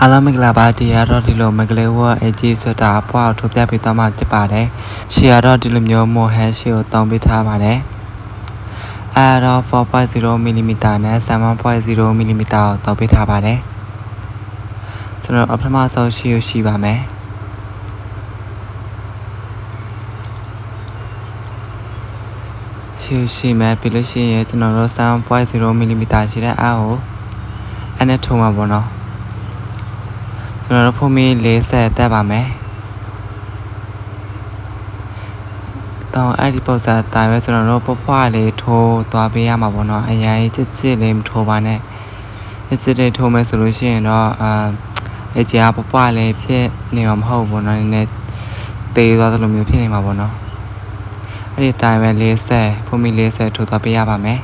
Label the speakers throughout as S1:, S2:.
S1: အားလုံးမင်္ဂလာပါဒီရတော့ဒီလိုမကလေးဝအကြီးဆိုတာအပွားထုတ်ပြပေးသွားမှာဖြစ်ပါတယ်ရှေ့ရတော့ဒီလိုမျိုးမိုဟန်ရှေ့ကိုတောင်းပေးထားပါတယ်အဲ့တော့ 4.0 mm နဲ့ 7.0 mm ကိုတောင်းပေးထားပါတယ်ကျွန်တော်အပထမဆုံးရှေ့ကိုရှိပါမယ်ရှိမယ်ပြီးလို့ရှိရင်ကျွန်တော်တို့ 7.0 mm ရှိတဲ့အားကိုအဲ့နဲ့ထုံးမှာပေါ့နော်ကျွန်တော်တို့ဖုန်းမီ40တက်ပါမယ်တောင်းအဲ့ဒီပုံစံအတိုင်းပဲကျွန်တော်တို့ပွားလေးထိုးသွားပေးရမှာပေါ့နော်အရင်ချစ်လေးမထိုးပါနဲ့ချစ်လေးထိုးမယ်ဆိုလို့ရှိရင်တော့အကြာပွားလေးဖြစ်နေမှာမဟုတ်ဘူးနော်နည်းနည်းတေးသွားသလိုမျိုးဖြစ်နေမှာပေါ့နော်အဲ့ဒီတိုင်းပဲ40ဖုန်းမီ40ထိုးသွားပေးရပါမယ်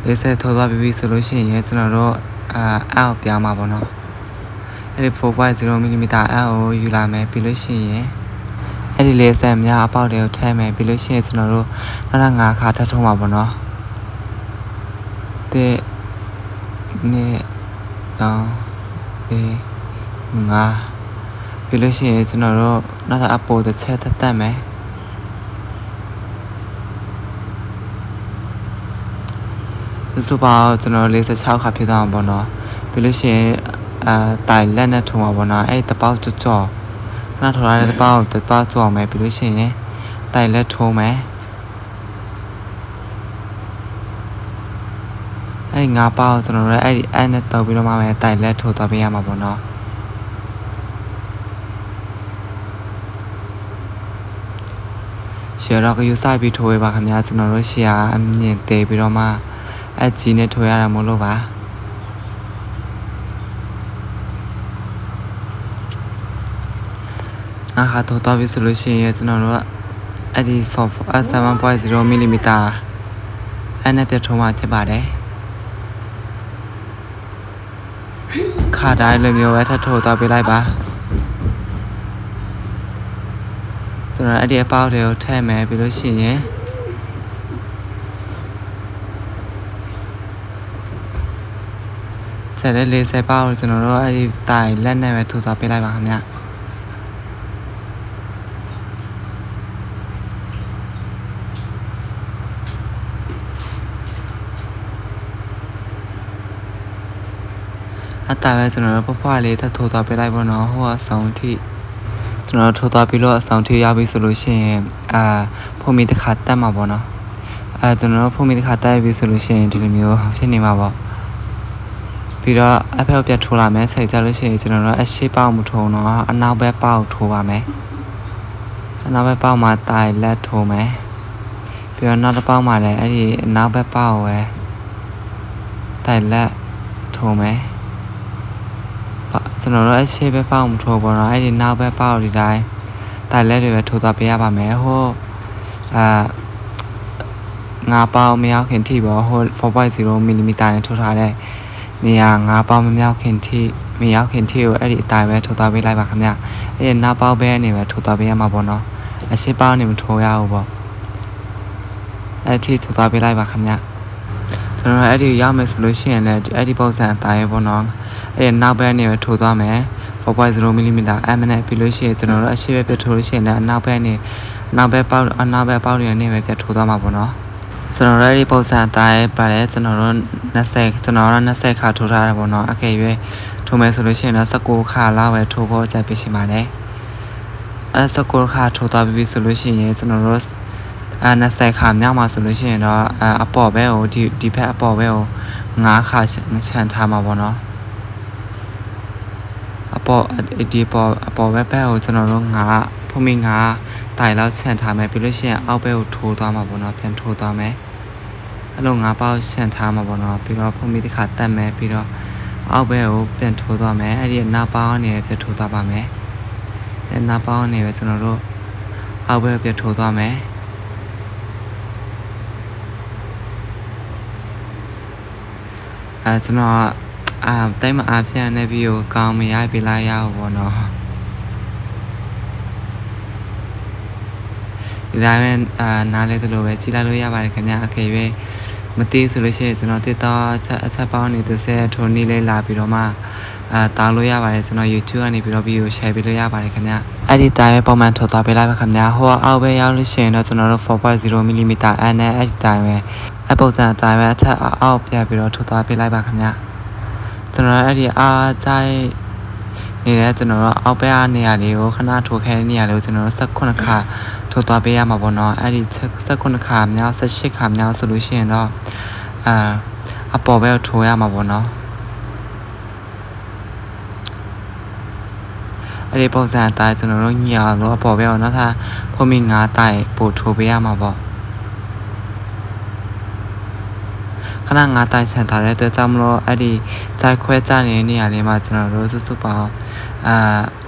S1: 40ထိုးသွားပြီဆိုလို့ရှိရင်ကျွန်တော်တို့အောက်ပြောင်းမှာပေါ့နော်အဲ့ဒီ 4.0 mm အောက်ကိုယူလာမယ်ပြီးလို့ရှိရင်အဲ့ဒီ40များအပေါက်တွေကိုထည့်မယ်ပြီးလို့ရှိရင်ကျွန်တော်တို့နောက်5ခါထပ်ထုံးပါပေါ့နော်တဲ့နေ့တော့ဒီ5ပြီးလို့ရှိရင်ကျွန်တော်တို့နောက်အပေါ်တစ်ချက်တက်မယ်ဆိုပါကျွန်တော်46ခါဖြစ်သွားမှာပေါ့နော်ပြီးလို့ရှိရင်တိုင်လက်နဲ့ထုံပါပေါ့နော်အဲ့တပေါက်ကြော့နားထော်ရတဲ့တပေါက်ကြော့မယ်ပြီးလို့ရှိရင်တိုင်လက်ထုံမယ်အဲ့ဒီ5ပေါက်ကျွန်တော်တို့အဲ့ဒီအဲ့နဲ့တောက်ပြီးတော့မှတိုင်လက်ထိုးသွားပေးရမှာပေါ့နော်ရှယ်တော့ကယူဆိုင်ပြီးထိုးရပါခင်ဗျာကျွန်တော်တို့ရှယ်အမြင့်တေးပြီးတော့မှအကြီးနဲ့ထိုးရတာမဟုတ်လို့ပါအခါတော့ပြီဆိုလို့ရှိရင်ကျွန်တော်တို့အဲ့ဒီ 7.0 mm အဲ့နဲ့ပြထုံးမှဖြစ်ပါတယ်ခါတိုင်းလိုမျိုးပဲထပ်ထိုးသွားပေးလိုက်ပါကျွန်တော်အဲ့ဒီအပေါက်တွေကိုထည့်မယ်ပြီးလို့ရှိရင်ဆက်လက်40ပေါက်ကျွန်တော်တို့အဲ့ဒီတိုင်လက်နဲ့ပဲထိုးသွားပေးလိုက်ပါခင်ဗျအတားပဲကျွန်တော်တို့ပွားလေးထပ်ထိုးသွားပေးလိုက်ပေါ့နော်ဟိုအဆောင်ထိကျွန်တော်ထိုးသွားပြီးတော့အဆောင်ထိရောက်ပြီဆိုလို့ရှိရင်ဖုန်းမီတစ်ခါတက်မှာပေါ့နော်ကျွန်တော်တို့ဖုန်းမီတစ်ခါတက်ပြီဆိုလို့ရှိရင်ဒီလိုမျိုးဖြစ်နေမှာပေါ့ပြီးတော့အဖက်ပြတ်ထိုးလာမယ်ဆက်ကြလို့ရှိရင်ကျွန်တော်တို့အရှိပေါက်မထိုးတော့အနောက်ဘက်ပေါက်ထိုးပါမယ်အနောက်ဘက်ပေါက်မှာတိုင်လက်ထိုးမယ်ပြီးတော့နောက်တစ်ပေါက်မှာလည်းအဲ့ဒီအနောက်ဘက်ပေါက်ပဲတိုင်လက်ထိုးမယ်ကျွန်တော်တို့အရှိဘက်ပေါက်မထိုးပါတော့အဲ့ဒီနောက်ဘက်ပေါက်ဒီတိုင်းတိုင်လက်တွေပဲထိုးသွားပေးရပါမယ်ဟို5ပေါက်မရောက်ခင်ထိပေါ့ဟို 4.0 mm နဲ့ထိုးထားတဲ့နေရာ5ပေါက်မရောက်ခင်ထိကိုအဲ့ဒီအတိုင်းပဲထိုးသွားပေးလိုက်ပါခင်ဗျအဲ့ဒီနောက်ပေါက်ပဲအနေနဲ့ထိုးသွားပေးရမှာပေါ့နော်အရှိပေါက်နေမထိုးရဘူးပေါ့အဲ့ဒီထိုးသွားပေးလိုက်ပါခင်ဗျကျွန်တော်အဲ့ဒီရောက်မယ်ဆိုလို့ရှိရင်လည်းအဲ့ဒီပုံစံအတိုင်းပေါ့နော်အဲ့ဒီနောက်ဘက်နေပဲထိုးသွားမယ် 4.0 mm အမနဲ့ပြီးလို့ရှိရင်ကျွန်တော်တို့အရှိပဲထိုးလို့ရှိရင်လည်းနောက်ဘက်ပေါက်တွေနဲ့ပဲထိုးသွားမှာပေါ့နော်ကျွန်တော်တို့ဒီပုံစံအတိုင်းပါတယ်ကျွန်တော်တို့20ခါထိုးထားတာပေါ့နော်အကယ်၍ထိုးမယ်ဆိုလို့ရှိရင်တော့19ခါလောက်ပဲထိုးဖို့ကြိုက်ပြရှိပါတယ်19ခါထိုးသွားပြီဆိုလို့ရှိရင်ကျွန်တော်တို့20ခါမြောက်မှာဆိုလို့ရှိရင်တော့အပေါ်ဘက်ကိုဒီဘက်အပေါ်ဘက်ကို5ခါချန်ထားမှာပေါ့နော်အပေါ်ဘက်ကိုကျွန်တော်တို့ဖုန်းမီတိုင်လောက်ချန်ထားမယ်ပြီးလို့ရှိရင်အောက်ဘက်ကိုထိုးသွားမှာပေါ့နော်ပြန်ထိုးသွားမယ်အဲ့လို5ပေါက်ချန်ထားမှာပေါ့နော်ပြီးတော့ဖုန်းမီတစ်ခါတက်မယ်ပြီးတော့အောက်ဘက်ကိုပြန်ထိုးသွားမယ်အဲ့ဒီနောက်ပေါက်အနေနဲ့ပြန်ထိုးသွားပါမယ်အဲ့နောက်ပေါက်အနေနဲ့ကျွန်တော်တို့အောက်ဘက်ပြန်ထိုးသွားမယ်ကျွန်တော်တိုင်းမှာအားဖြင့်နေပြီးကိုကောင်းမရပြလိုက်ရအောင်ပေါ့နော်ဒီတိုင်းနားလဲသလိုပဲကြည့်လိုက်လို့ရပါတယ်ခင်ဗျာအခေပဲမသိဆိုလို့ရှိရင်ကျွန်တော်တစ်တော့အချက်ပေါင်းနေ30ထိုးနေလေးလာပြီးတော့မှ တောင်းလို့ရပါတယ်ကျွန်တော် YouTube ကနေပြီးတော့ video share ပေးလို့ရပါတယ်ခင်ဗျအဲ့ဒီတိုင်းပဲပုံမှန်ထုတ်သွားပေးလိုက်ပါခင်ဗျဟိုအောက်ပဲရောက်လို့ရှိရင်တော့ကျွန်တော်တို့ 4.0 mm အန်နဲ့အဲ့ဒီတိုင်းပဲအပုံစံအတိုင်းပဲအထက်အောက်ပြပြီးတော့ထုတ်သွားပေးလိုက်ပါခင်ဗျကျွန်တော်အဲ့ဒီအားကြိုက်နေတဲ့ကျွန်တော်တို့အောက်ဘက်နေရာလေးကိုခဏထိုးခဲတဲ့နေရာလေးကိုကျွန်တော်တို့18ခါထုတ်သွားပေးရမှာပေါ့နော်အဲ့ဒီ18ခါမြောက်18ခါမြောက်ဆိုလို့ရှိရင်တော့အပေါ်ဘက်ထိုးရမှာပေါ့နော်အဲ့ဒီပုံစံအတိုင်းကျွန်တော်တို့ညောလို့အပေါ်ဘက်ကိုနောက်ထပ်ဖုံးမီ9တိုက်ပို့ထိုးပေးရမှာပေါ့ခဏ9တိုက်ဆန်ထားတဲ့အတွက်ကြောင့်မလို့အဲ့ဒီဂျိုက်ခွဲကြနေတဲ့နေရာလေးမှာကျွန်တော်တို့စုပေါင်း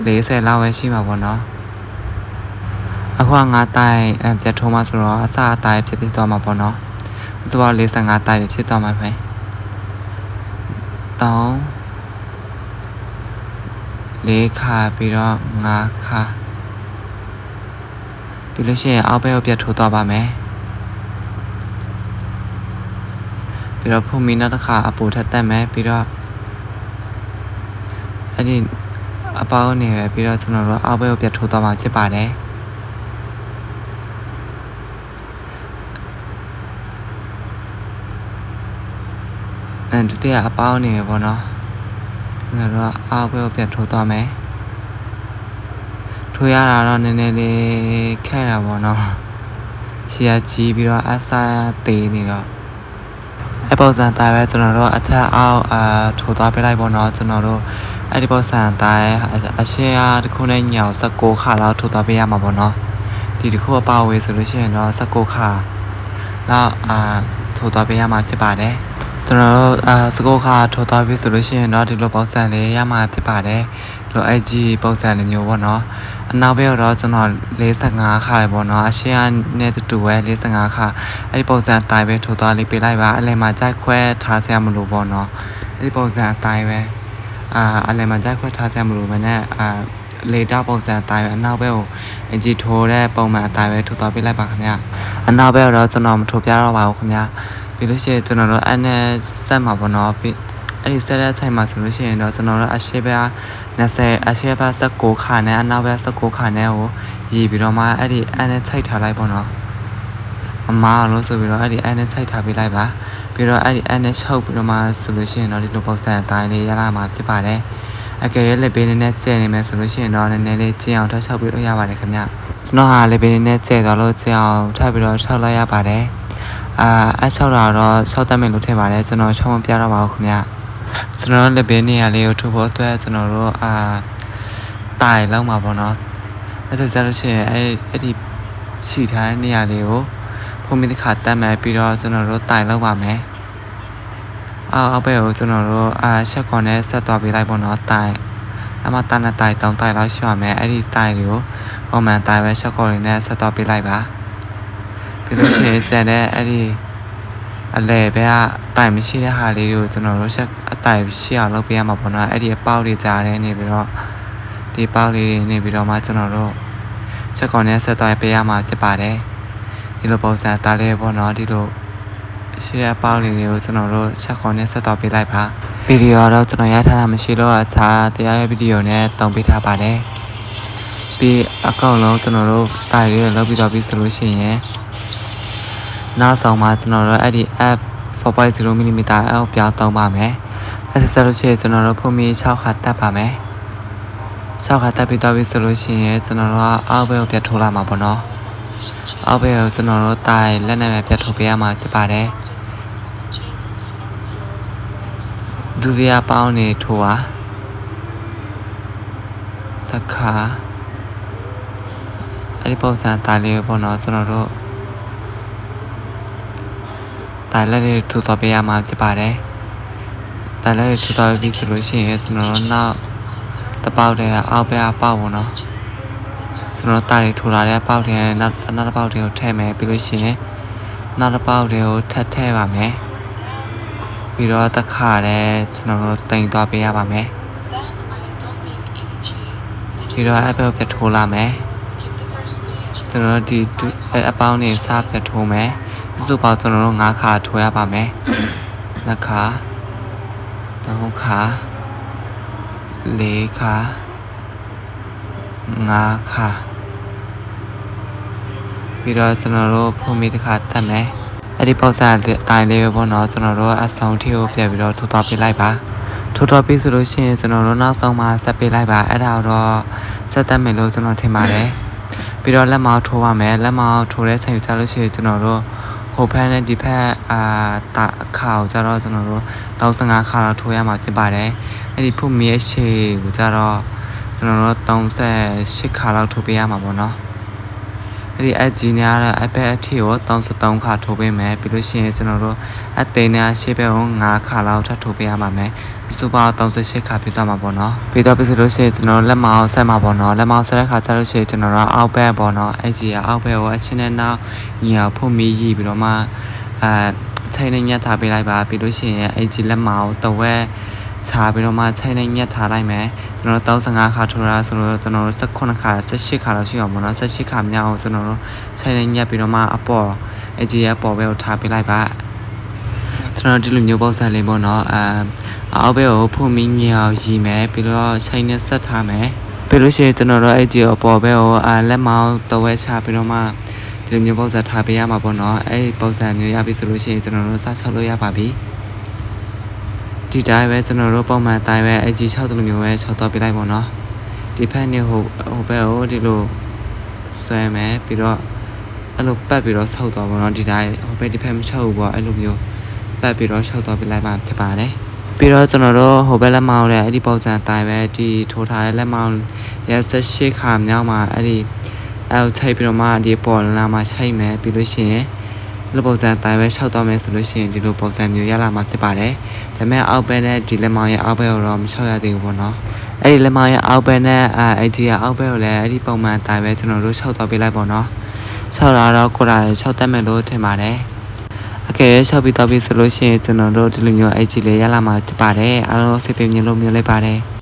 S1: 40လောက်ပဲရှိမှာပေါ့နော်အခုက9တိုက်ပြတ်ထိုးမှဆိုတော့အစအတိုင်းဖြစ်သွားမှာပေါ့နော်စုပေါင်း45တိုက်ဖြစ်သွားမှာပဲတောင်း4ခါပြီးတော့5ခါပြီးလို့ရှိရင်အောက်ဘက်ကိုပြတ်ထိုးသွားပါမယ်ပြီးတော့ဖုန်မီနောက်တစ်ခါအပူထက်တက်မယ်ပြီးတော့အဲ့ဒီအပေါင်းနေပဲပြီးတော့ကျွန်တော်တို့အောက်ဘက်ကိုပြတ်ထိုးသွားမှာဖြစ်ပါတယ်ဒုတိယအပေါင်းနေပဲပေါ့နော်ကျွန်တော်တို့အောက်ဘက်ကိုပြတ်ထိုးသွားမယ်ထိုးရတာတော့နည်းနည်းလေးခဲတာပေါ့နော်ရှီယာကြီးပြီးတော့အဆာသေးနေတော့အပုံစံတိုင်းပဲကျွန်တော်တို့အထက်အောက်ထိုးသွားပေးလိုက်ပေါ့နော်ကျွန်တော်တို့အဲ့ဒီပုံစံတိုင်းအရှင်းအားတစ်ခုနဲ့ညောင်16ခါလောက်ထိုးသွားပေးရမှာပေါ့နော်ဒီတစ်ခုအပါဝေးဆိုလို့ရှိရင်တော့16ခါလောက်ထိုးသွားပေးရမှာဖြစ်ပါတယ်ကျွန်တော်တို့16ခါထိုးသွားပြီဆိုလို့ရှိရင်တော့ဒီလိုပုံစံလေးရမှာဖြစ်ပါတယ်လိုအဲ့ကြီးပုံစံလေးမျိုးပေါ့နော်အနောက်ဘက်တော့ကျွန်တော်45ခါပဲပေါ့နော်အရှင်းနဲ့တူပဲ45ခါအဲ့ဒီပုံစံအတိုင်းပဲထိုးသွားလေးပေးလိုက်ပါအလယ်မှာကြိုက်ခွဲထားစရာမလိုပေါ့နော်အဲ့ဒီပုံစံအတိုင်းပဲအလယ်မှာကြိုက်ခွဲထားစရာမလိုဘဲနဲ့လေတာပုံစံအတိုင်းပဲအနောက်ဘက်ကိုအကြီးထိုးတဲ့ပုံမှန်အတိုင်းပဲထိုးသွားပေးလိုက်ပါခင်ဗျအနောက်ဘက်တော့ကျွန်တော်မထိုးပြတော့ပါဘူးခင်ဗျပြီးလို့ရှိရင်ကျွန်တော်တို့အဲ့နဲ့ဆက်မှာပေါ့နော်ပြီးအဲ့ဒီဆက်တဲ့အချိန်မှာဆိုလို့ရှိရင်တော့ကျွန်တော်တို့အရှိဘက်20အရှိဘက်16ခါနဲ့အနောက်ဘက်16ခါနဲ့ကိုရည်ပြီးတော့မှအဲ့ဒီအဲ့နဲ့ချိန်ထားလိုက်ပေါ့နော်အမားလို့ဆိုပြီးတော့အဲ့ဒီအဲ့နဲ့ချိန်ထားပေးလိုက်ပါပြီးတော့အဲ့ဒီအဲ့နဲ့ချုပ်ပြီးတော့မှဆိုလို့ရှိရင်တော့ဒီလိုပုံစံအတိုင်းလေးရလာမှာဖြစ်ပါတယ်အကယ်၍လက်ပေးနဲ့ကျဲနေမယ်ဆိုလို့ရှိရင်တော့နည်းနည်းလေးကျင်းအောင်ထပ်ချုပ်ပြီးတော့ရပါတယ်ခင်ဗျကျွန်တော်ဟာလက်ပေးနဲ့ကျဲသွားလို့ကျင်းအောင်ထပ်ပြီးတော့ချုပ်လိုက်ရပါတယ်အဆောက်တာတော့ဆောက်တတ်မယ်လို့ထင်ပါတယ်ကျွန်တော်ရှောင်းမပြတော့ပါဘူးခင်ဗျကျွန်တော်လက်ပေးနေရလေးကိုထိုးဖို့အတွက်ကျွန်တော်တို့တိုင်လောက်မှာပေါ့နော်အဲ့ဒါကြလို့ရှိရင်အဲ့ဒီခြိထားတဲ့နေရာလေးကိုဖုံးမီတစ်ခါတက်မယ်ပြီးတော့ကျွန်တော်တို့တိုင်လောက်ပါမယ်အောက်ဘက်ကိုကျွန်တော်တို့ရှက်ကွန်နဲ့ဆက်သွားပေးလိုက်ပေါ့နော်တိုင်အမတန်တဲ့တိုင်3တိုင်လောက်ရှိပါမယ်အဲ့ဒီတိုင်တွေကိုပုံမှန်တိုင်ပဲရှက်ကွန်နဲ့ဆက်သွားပေးလိုက်ပါပြီးလို့ရှိရင်ကျန်တဲ့အဲ့ဒီအလဲဘက်ကတိုင်မရှိတဲ့ဟာလေးကိုကျွန်တော်တို့ဆက်အတိုင်ရှိအောင်လုပ်ပေးရမှာပေါ့နော်အဲ့ဒီအပေါက်တွေကြားထဲနေပြီးတော့ဒီပေါက်လေးနေပြီးတော့မှကျွန်တော်တို့ချက်ကွန်နဲ့ဆက်သွားပေးရမှာဖြစ်ပါတယ်ဒီလိုပုံစံတားလေးပေါ့နော်ဒီလိုရှိတဲ့အပေါက်လေးတွေကိုကျွန်တော်တို့ချက်ကွန်နဲ့ဆက်သွားပေးလိုက်ပါဗီဒီယိုတော့ကျွန်တော်ရထားတာမရှိတော့အခြားတရားရဲ့ဗီဒီယိုနဲ့တုံပေးထားပါတယ်ပြီးအကောင့်လုံးကျွန်တော်တို့တိုင်လေးလုပ်ပြီးတော့ပြီးဆိုလို့ရှိရင်နောက်ဆုံးမှာကျွန်တော်တို့အဲ့ဒီ app 4.0 mm app ပြောင်းသုံးပါမယ်အဲ့ဒါဆိုလို့ရှိရင်ကျွန်တော်တို့ဖုန်းမီ6ခါတက်ပါမယ်6ခါတက်ပြီးတော့ပြီဆိုလို့ရှိရင်ကျွန်တော်တို့အောက်ဘက်ကိုပြတ်ထိုးလာမှာပေါ့နော်အောက်ဘက်ကိုကျွန်တော်တို့တိုင်လက်နဲ့ပဲပြတ်ထိုးပေးရမှာဖြစ်ပါတယ်ဒုတိယပေါင်းနေထိုးပါတစ်ခါအဲ့ဒီပုံစံတိုင်လေးပေါ့နော်ကျွန်တော်တို့တိုင်လက်လေးထိုးသွားပေးရမှာဖြစ်ပါတယ်တိုင်လက်လေးထိုးသွားပြီးဆိုလို့ရှိရင်ကျွန်တော်တို့နောက်တပေါက်တည်းအောက်ဘက်ကပေါက်ပေါ့နော်ကျွန်တော်တိုင်လေးထိုးလာတဲ့ပေါက်တည်းနောက်တစ်ပေါက်တည်းကိုထည့်မယ်ပြီးလို့ရှိရင်နောက်တစ်ပေါက်တည်းကိုထပ်ထည့်ပါမယ်ပြီးတော့တစ်ခါတည်းကျွန်တော်တို့တင်သွားပေးရပါမယ်ပြီးတော့အပေါက်ပြတ်ထိုးလာမယ်ကျွန်တော်တို့ဒီအပေါင်းနေစားပြတ်ထိုးမယ်စုပေါင်းကျွန်တော်တို့9ခါထိုးရပါမယ်2ခါ3ခါ4 4ခါ5ခါပြီးတော့ကျွန်တော်တို့ဖုန်းမိတစ်ခါတက်မယ်အဲ့ဒီပေါက်စာအတိုင်းလေးပဲပေါ့နော်ကျွန်တော်တို့အဆောင်ထိကိုပြန်ပြီးတော့ထိုးသွားပေးလိုက်ပါထိုးတော့ပြီဆိုလို့ရှိရင်ကျွန်တော်တို့နောက်ဆုံးမှာဆက်ပေးလိုက်ပါအဲ့ဒါတော့ဆက်တက်မယ်လို့ကျွန်တော်ထင်ပါတယ်ပြီးတော့လက်မောင်းထိုးပါမယ်လက်မောင်းထိုးတဲ့ချိန်ကျလို့ရှိရင်ကျွန်တော်တို့ဟိုဖက်နဲ့ဒီဖက်တာခါကိုကျတော့ကျွန်တော်တို့35ခါလောက်ထိုးရမှာဖြစ်ပါတယ်အဲ့ဒီဖုန်းမီရဲ့ရှေ့ကိုကျတော့ကျွန်တော်တို့38ခါလောက်ထိုးပေးရမှာပေါ့နော်အဲ့ဒီအဂျီနာအပက်အထီကို33ခါထိုးပေးမယ်ပြီးလို့ရှိရင်ကျွန်တော်တို့အသိန်းနဲ့ရှေ့ဘက်ကို5ခါလောက်ထပ်ထိုးပေးရမှာမယ်စူပါ38ခါပြသွားမှာပေါ့နော်ပြီးတော့ပြီးလို့ရှိရင်ကျွန်တော်လက်မောင်းဆက်မှာပေါ့နော်လက်မောင်းဆက်တဲ့ခါကျလို့ရှိရင်ကျွန်တော်တို့အောက်ဘက်ပေါ့နော်အဂျီကအောက်ဘက်ကိုအချင်းနဲ့နောက်ညီအောင်ဖုန်မီရီပြီးတော့မှချိန်နဲ့ညှက်ထားပေးလိုက်ပါပြီးလို့ရှိရင်အဂျီလက်မောင်းတဝက်ချာပြီးတော့မှချိန်နဲ့ညှက်ထားလိုက်မယ်ကျွန်တော်35ခါထိုးတာဆိုတော့ကျွန်တော်တို့18ခါ18ခါလောက်ရှိအောင်ပေါ့နော်18ခါမြောက်အောင်ကျွန်တော်တို့ချိန်နဲ့ညှက်ပြီးတော့မှအပေါ်အဂျီရဲ့ပေါ်ဘက်ကိုထားပေးလိုက်ပါကျွန်တော်ဒီလိုမျိုးပုံစံလေးပေါ့နော်အောက်ဘက်ကိုဖုန်မီညောင်ရီမယ်ပြီးတော့ချိန်နဲ့ဆက်ထားမယ်ပြီးလို့ရှိရင်ကျွန်တော်တို့အဂျီအပေါ်ဘက်ကိုလက်မောင်းတဝက်ချပြီးတော့မှဒီလိုမျိုးပုံစံထားပေးရမှာပေါ့နော်အဲ့ဒီပုံစံမျိုးရပြီဆိုလို့ရှိရင်ကျွန်တော်တို့စဆောက်လို့ရပါပြီဒီတိုင်းပဲကျွန်တော်တို့ပုံမှန်တိုင်းပဲအကြီး6တမျိုးပဲ6တော့ပြလိုက်ပေါ့နော်ဒီဖက်နေဟိုဘက်ကိုဒီလိုဆွဲမယ်ပြီးတော့အဲ့လိုပတ်ပြီးတော့ဆောက်တော့ပေါ့နော်ဒီတိုင်းဟိုဘက်ဒီဖက်မဆောက်ဘူးပေါ့အဲ့လိုမျိုးပတ်ပြီးတော့ဆောက်တော့ပြလိုက်မှဖြစ်ပါတယ်ပြီးတော့ကျွန်တော်တို့ဟိုဘက်လက်မောင်းနဲ့အဲ့ဒီပုံစံတိုင်းပဲဒီထိုးထားတဲ့လက်မောင်းရ18ခါမြောက်မှာအဲ့ဒီအဲ့ထိုက်ပြီးတော့မှဒီပေါ်လာမှရှိုက်မယ်ပြီးလို့ရှိရင်ဒီပုံစံတိုင်းပဲ6တော့မယ်ဆိုလို့ရှိရင်ဒီလိုပုံစံမျိုးရလာမှာဖြစ်ပါတယ်ဒါပေမဲ့အောက်ဘက်နဲ့ဒီလက်မောင်းရဲ့အောက်ဘက်ကိုတော့မ6ရသေးဘူးပေါ့နော်အဲ့ဒီလက်မောင်းရဲ့အောက်ဘက်နဲ့အဲ့ဒီအောက်ဘက်ကိုလည်းအဲ့ဒီပုံမှန်တိုင်းပဲကျွန်တော်တို့6တော့ပေးလိုက်ပေါ့နော်6လာတော့ကိုယ်တိုင်6တက်မယ်လို့ထင်ပါတယ်အကယ်6ပြီးတော့ပြီဆိုလို့ရှိရင်ကျွန်တော်တို့ဒီလိုမျိုးအဲ့ဒီလေးရလာမှာဖြစ်ပါတယ်အားလုံးစိတ်ပင်မြင်လို့မျိုးလိုက်ပါတယ်